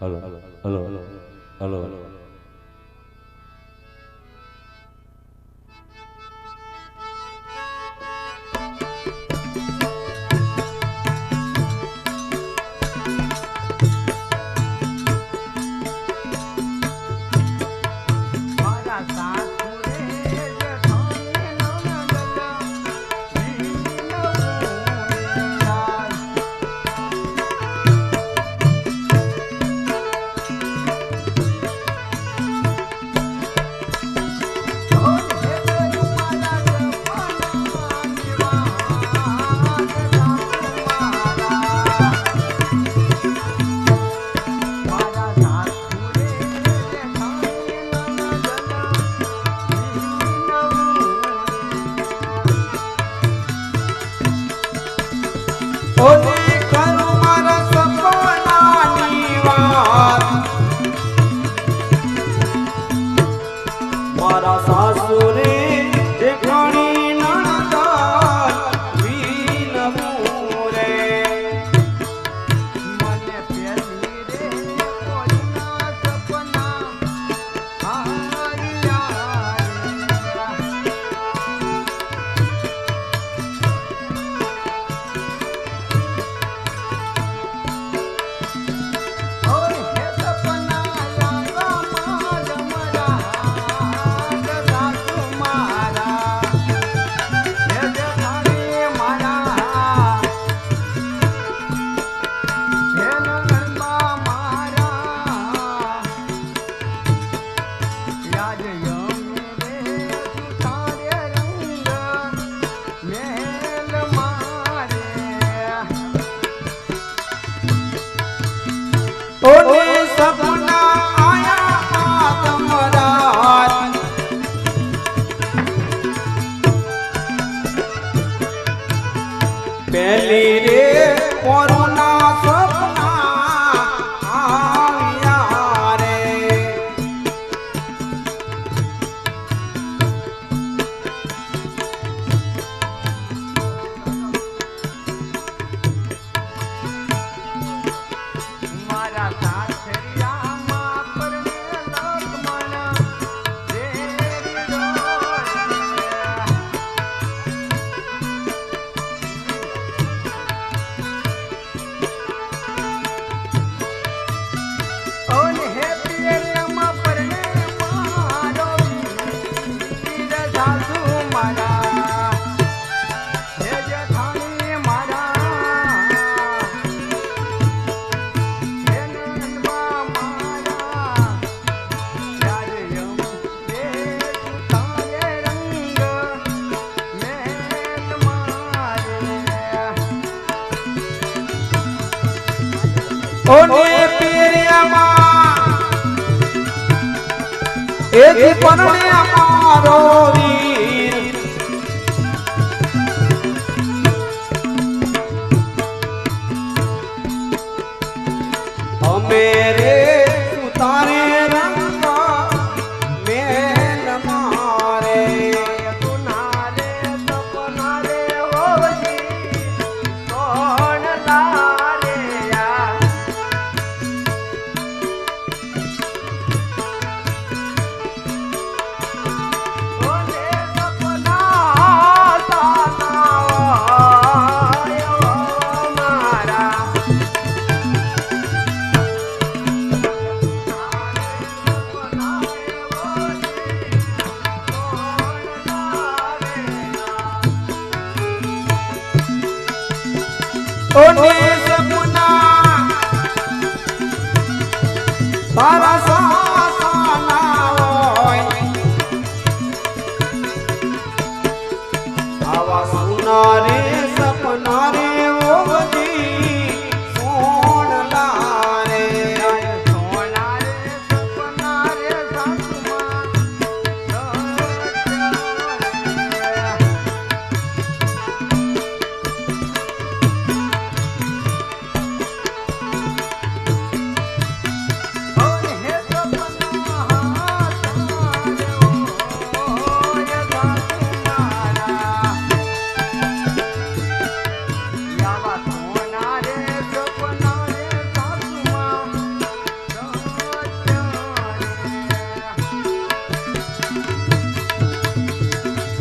Hello hello hello hello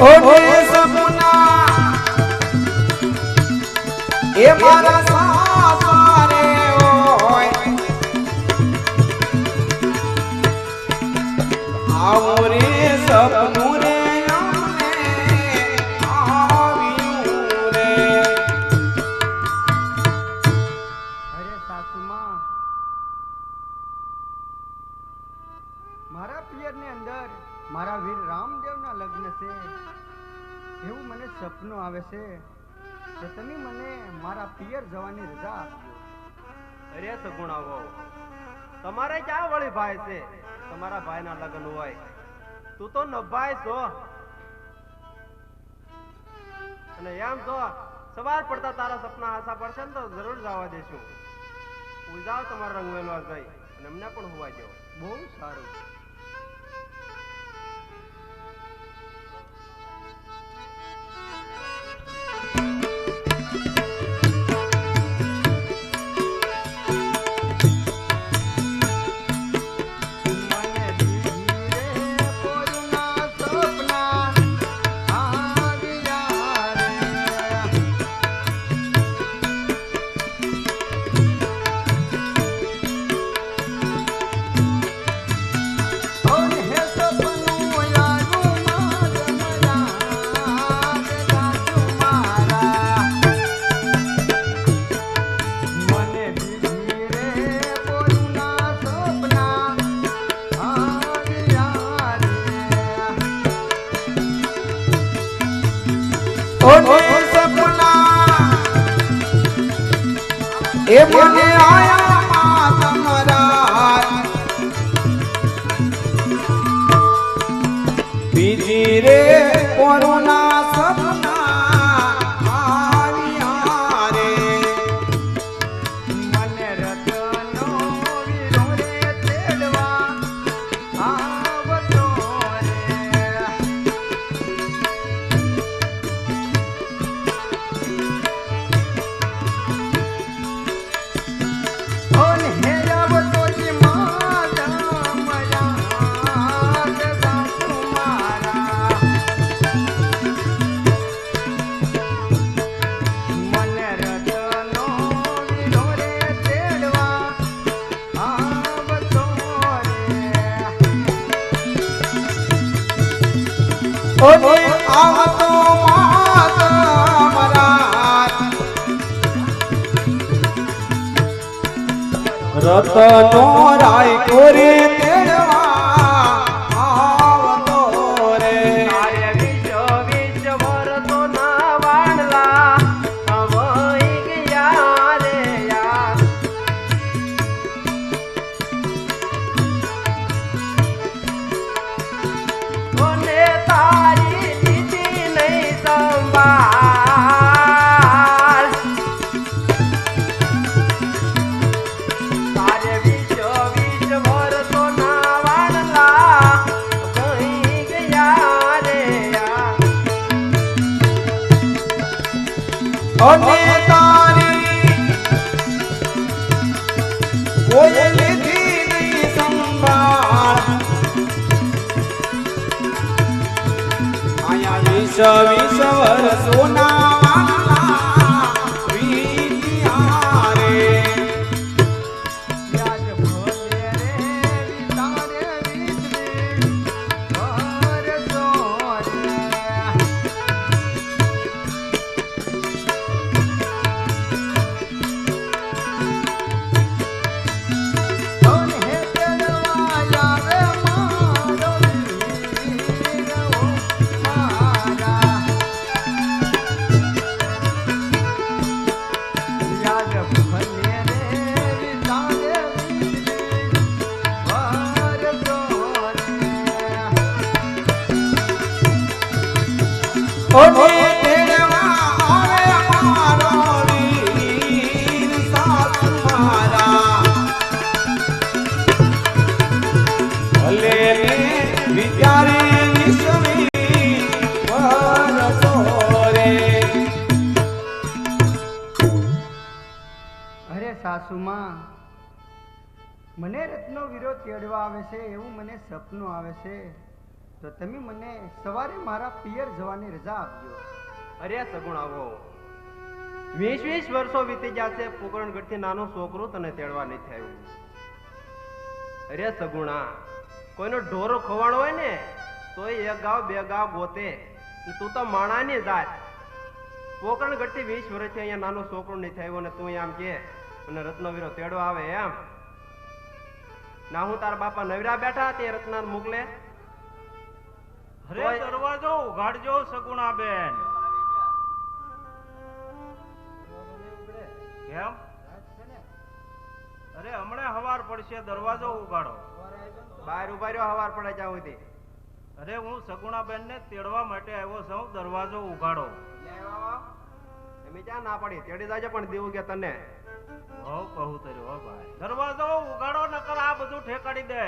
ઓને સપના એ મારા સાસરે હોય આવો રે સપનું રે અમને આવ્યું રે. અરે સાસુમાં, મારા પિયરની અંદર મારા વીર રામદેવના લગ્ન છે એવું મને સપનું આવે છે કે તમે મને મારા પિયર જવાની રજા આપજો. અરે સગુણા વહુ, તમારે ક્યાં વળી ભાઈ છે? તમારા ભાઈના લગ્ન હોય, તું તો નભાઈ છો. અને એમ તો સવાર પડતા તારા સપના હાસા પડશે ને તો જરૂર જવા દેશું. ઉજાવ તમારા રંગવેલવા જઈ અને અમને પણ હોવા દો. બહુ સારું. ઓને સપના એ મને આયા માં તમારા બીજી રે કોરોના સપના આવ્યા રે. મને રતનો વીરો રે તેડવા આવતો રે. ઓને હે આવતો જી માતા મયા જગા તુમારા. મને રતનો વીરો રે તેડવા આવતો રે. ઓને આવતો માં તમારા રતનો રાય કોરી તેડવા આવતો રે. તારે વિશ વરસો ના વાણલા વહી ગયા રે યાર. કોને તારી દીદી નહીં સંભાળ. તારે વિશ વરસો ના વાણલા વહી ગયા રે યાર. અને તારી કોઈ લીધી નહીં સંભાળ. આયા વિષ વર્ષોના વાલા વીત્યા રે. યાદ ભલે રે તારે વિસરી વરસો રે. ઓને હે તેડવા આવે મારો વીર ઓ મારા. યાદ ભલે રે તારે વિસરી વરસો રે. ઓને તેડવા આવે મારો વીર સાથ મારા. ભલે ને વિચારે વિશ્વી વરસો રે. અરે સાસુમાં, મને રત્નો વીરો તેડવા આવે છે એવું મને સપનું આવે છે તો તમે મને સવારે મારા પિયર જવાની રજા આપજો. અરે સગુણ આવો 20 વર્ષો વીતી ગયા છે, પોકરણગઢથી નાનો છોકરો તને તેડવા નથી આવ્યું. અરે સગુણા, કોઈનો ઢોરો ખવાણો હોય ને તો એક ગાવ બે ગાવ ગોતે. તું તો માણાની જાત. પોકરણગઢથી 20 વર્ષથી અહીંયા નાનો છોકરો નથી આવ્યો ને તું એમ કે અને રત્નવીરો તેડવા આવે એમ ના? હું તારા બાપા નવરા બેઠા તે રત્ના મોકલે. અરે દરવાજો ઉઘાડજો સગુણા બેન. કેમ? અરે હમણાં હવાર પડશે, દરવાજો ઉઘાડો. બહાર ઉભા રહ્યો, હવાર પડે જાવ હતી. અરે હું સગુણા બેન ને તેડવા માટે આવ્યો છું, દરવાજો ઉઘાડો. એમ ક્યાં ના પડી, તેડી જાજે પણ દેવું કે તને. હો કહું તર્યો હો ભાઈ, દરવાજો ઉઘાડો નકર આ બધું ઠેકાડી દે.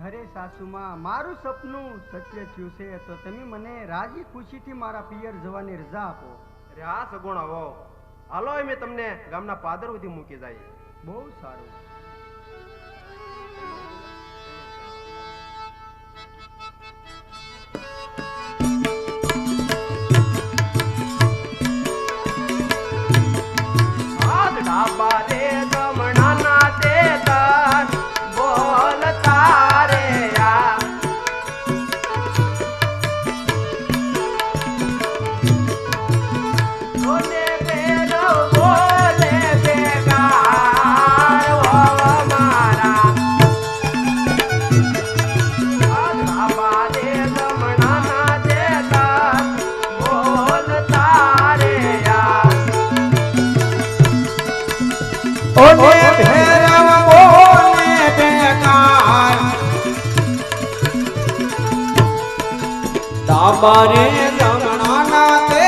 અરે સાસુમાં, મારું સપનું સત્ય થયું છે તો તમે મને રાજી ખુશીથી મારા પિયર જવાની રજા આપો. અરે હા સગુણ આવો, હાલો અમે તમને ગામના પાદર સુધી મૂકી જાય. બહુ સારું. ડાબા રે જમણાના તે તન બોલતા રે આ. કોને બેનો બોલે બેગાર ઓ મારા. ડાબા રે જમણાના તે તન બોલતા રે આ. ઓને ભેરવ બોલે બેકાર ડાબા રે જમણાના તે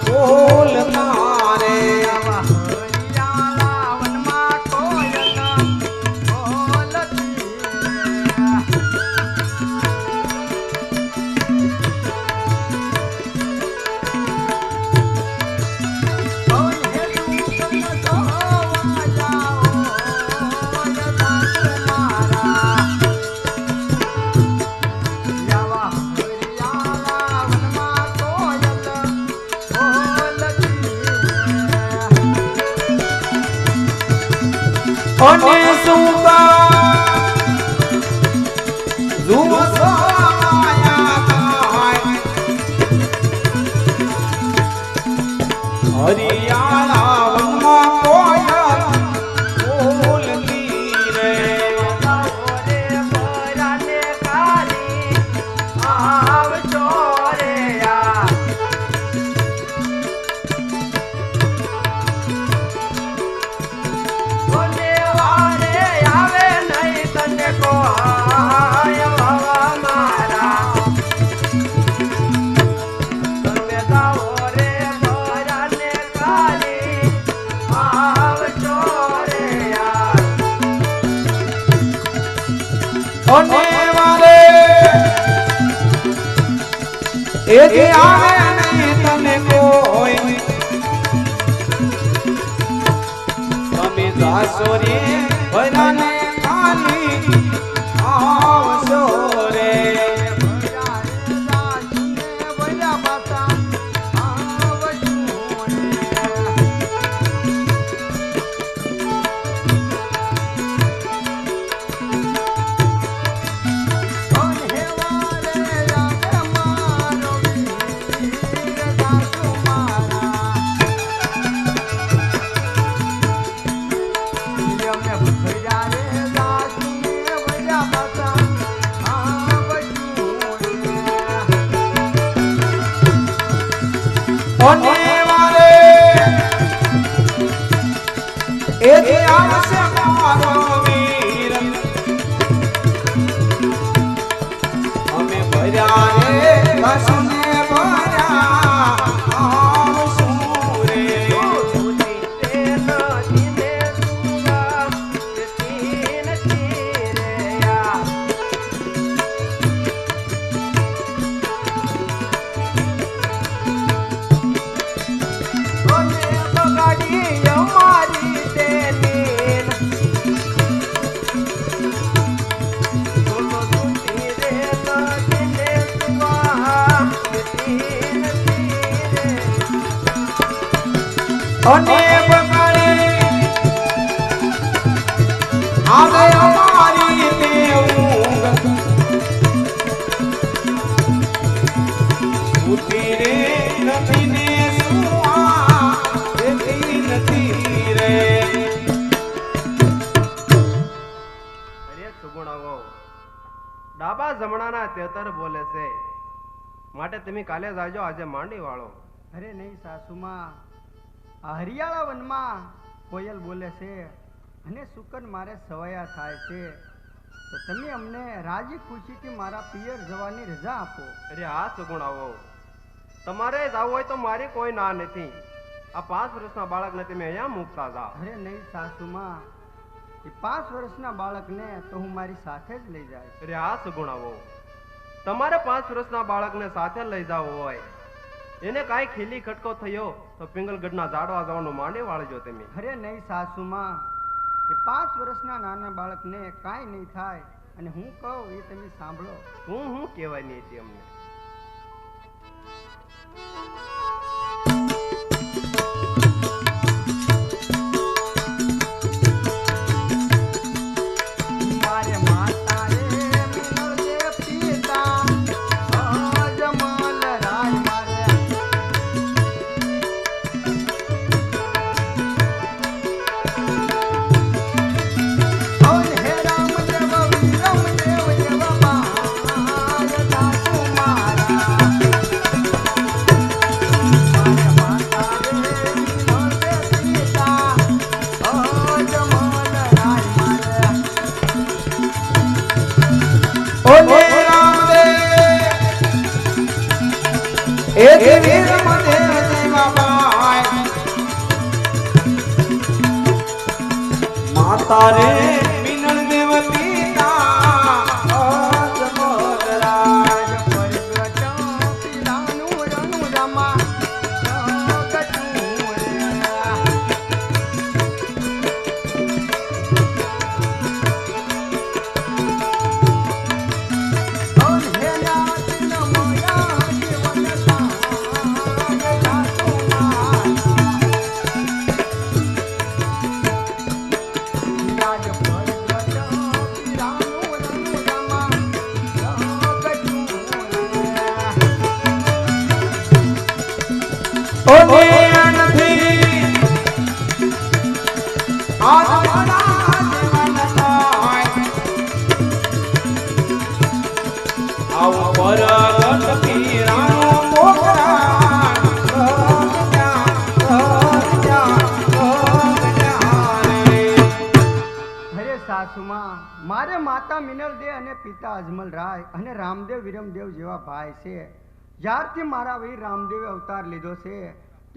બોલ મારે. હરિયાળા વનમાં કોયલ બોલતી. અને સુકા ઝુમો સોમાયા કાય હરિયાળા વનમાં કોયલ બોલતી રે. ઓરે બોરાને કાલી આવજો રે આ. ઓને વારે આવે નહીં તને કોઈ ભવા મારા. તમે જાઓ રે બોરાને કાલી આવજો રે આ. અને મારે એ જે આવે નહીં તને કોઈ તમે જાશો રે ભરાને ખાલી આવશો રે. અને મારે એ જે આવશે મારો વીર અમે ભર્યા રે ઘસને ભર્યા આવશું રે. ગાડી અમારી અને બગાડે આવે અમારી તે ઊંઘ ઉતી રે નથી ને સુવા દેતી નથી રે. અરે સુગુણાઓ ડાબા જમણાના તેતર બોલે છે માટે તમે કાલે જાજો આજે માંડી વાળો. અરે નહીં સાસુમાં, આ હરિયાળા વનમાં કોયલ બોલે છે અને સુકન મારે સવાયા થાય છે, તો તમે અમને રાજી ખુશીથી મારા પિયર જવાની રજા આપો. અરે હા સુગુણાઓ તમારે જવું હોય તો મારી કોઈ ના નથી. આ 5 વર્ષના બાળકને તમે અહીંયા મૂકતા જાઓ. અરે નહીં સાસુમાં, એ 5 વર્ષના બાળકને તો હું મારી સાથે જ લઈ જાય. અરે હા સુગુણાઓ તમારે 5 વર્ષના બાળકને સાથે લઈ જવું હોય એને કાંઈ ખીલી ખટકો થયો તો પિંગલગઢના ઝાડવા જવાનું માંડી વાળજો તમે. અરે નહીં સાસુમાં, એ 5 વર્ષના નાના બાળકને કાંઈ નહીં થાય અને હું કહું એ તમે સાંભળો. હું કહેવાની હતી અમને. મારે માતા રે મિલજે પિતા અજમલ રાજ મારે ઓન હે રામ દેવ વિરમ દેવ દેવ માય દાસુ મારા મારે માતા રે મિલજે પિતા અજમલ રાજ મારે ઓલે રામદેવ એ વીર મને દેવા બાય માતા રે મિનળ દેવ પિતા અજમલ રાજ. ઓને અણથી આજ મારા દેવાન થાય આવો પરગટ પીરાનો પોકરા અરે સાસુમાં, મારે માતા મિનલ દે અને પિતા અજમલ રાય અને રામદેવ વિરમદેવ જેવા ભાઈ છે. જ્યારથી મારા વીર રામદેવે અવતાર લીધો છે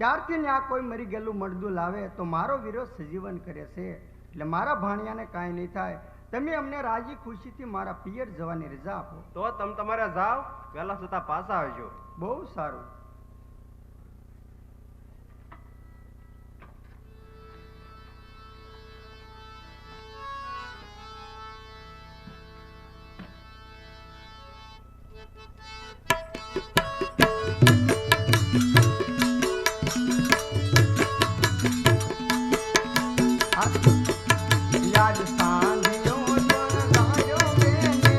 ત્યારથી ને આ કોઈ મરી ગયેલું મળદું લાવે તો મારો વીરો સજીવન કરે છે. એટલે મારા ભાણિયાને કાંઈ નહીં થાય. તમે અમને રાજી ખુશીથી મારા પિયર જવાની રજા આપો. તો તમે તમારે જાઓ, વહેલા સુતા પાછા આવજો. બહુ સારું. યાદ સાંધિયો જણગાયો બેને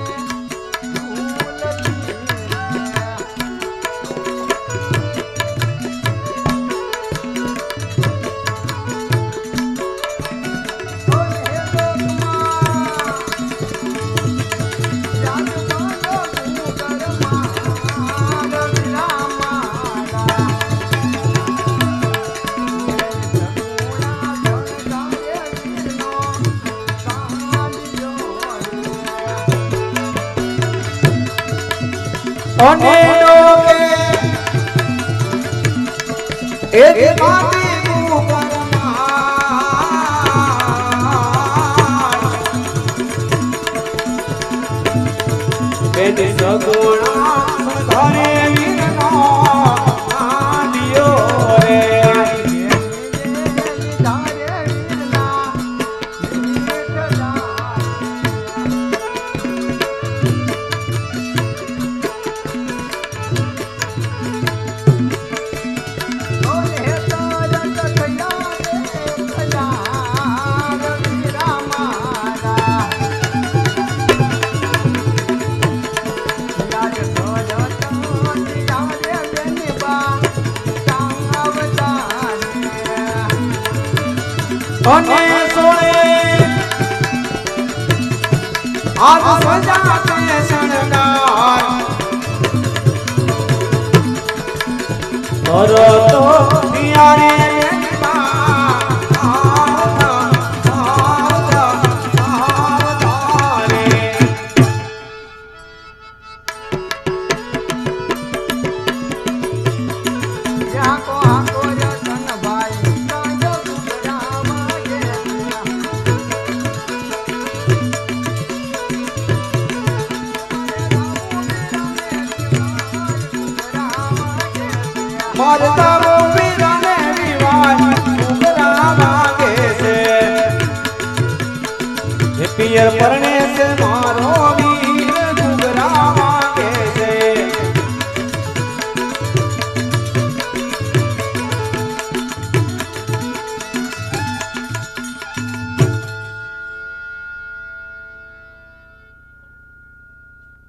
અને ડોકે એક માટી ગુકરમાર બેન સગુણા ઘરે વીરનો આંડિયો રે Oh, અને સોળે આજ સજા છે શણગાર કરો તો પિયારી મરતા બહુ વીરાને વિવાહ ઉગરા માંગે છે એ પિયર પરણે